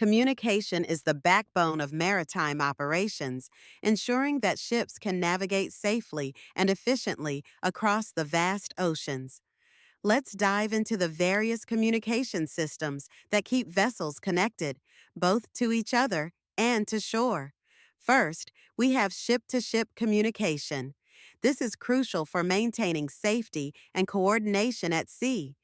Communication is the backbone of maritime operations, ensuring that ships can navigate safely and efficiently across the vast oceans. Let's dive into the various communication systems that keep vessels connected, both to each other and to shore. First, we have ship to ship communication. This is crucial for maintaining safety and coordination at sea.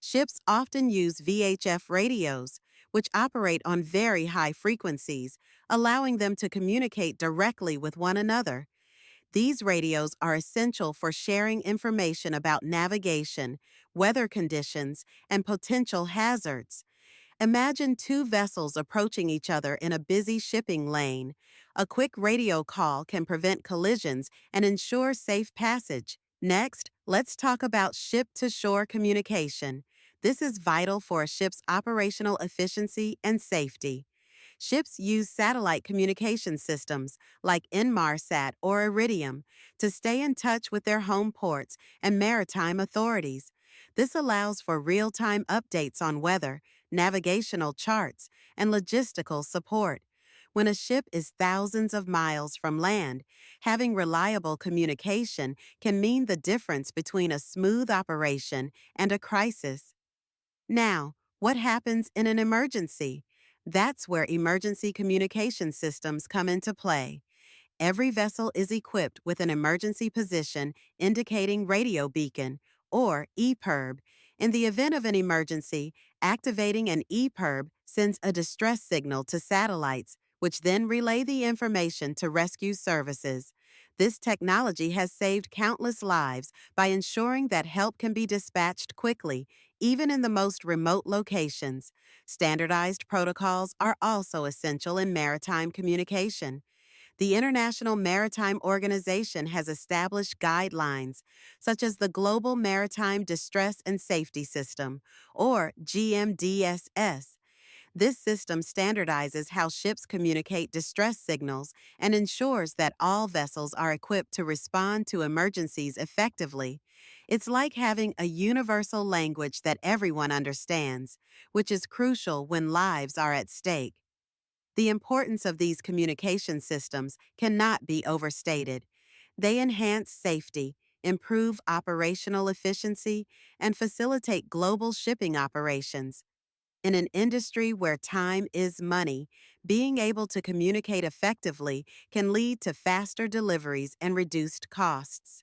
Ships often use VHF radios, which operate on very high frequencies, allowing them to communicate directly with one another. These radios are essential for sharing information about navigation, weather conditions, and potential hazards. Imagine two vessels approaching each other in a busy shipping lane. A quick radio call can prevent collisions and ensure safe passage. Next, let's talk about ship-to-shore communication. This is vital for a ship's operational efficiency and safety. Ships use satellite communication systems like INMARSAT or Iridium to stay in touch with their home ports and maritime authorities. This allows for real-time updates on weather, navigational charts, and logistical support. When a ship is thousands of miles from land, having reliable communication can mean the difference between a smooth operation and a crisis. Now, what happens in an emergency? That's where emergency communication systems come into play. Every vessel is equipped with an emergency position indicating radio beacon, or EPIRB. In the event of an emergency, activating an EPIRB sends a distress signal to satellites, which then relay the information to rescue services. This technology has saved countless lives by ensuring that help can be dispatched quickly, even in the most remote locations. Standardized protocols are also essential in maritime communication. The International Maritime Organization has established guidelines, such as the Global Maritime Distress and Safety System, or GMDSS. This system standardizes how ships communicate distress signals and ensures that all vessels are equipped to respond to emergencies effectively. It's like having a universal language that everyone understands, which is crucial when lives are at stake. The importance of these communication systems cannot be overstated. They enhance safety, improve operational efficiency, and facilitate global shipping operations. In an industry where time is money, being able to communicate effectively can lead to faster deliveries and reduced costs.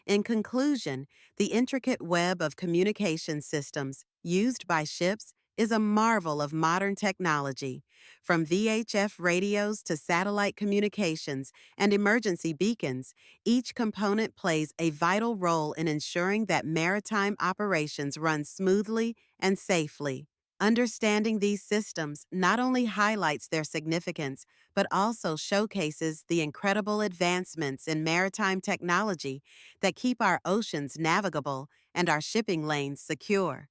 In conclusion, the intricate web of communication systems used by ships is a marvel of modern technology. From VHF radios to satellite communications and emergency beacons, each component plays a vital role in ensuring that maritime operations run smoothly and safely. Understanding these systems not only highlights their significance, but also showcases the incredible advancements in maritime technology that keep our oceans navigable and our shipping lanes secure.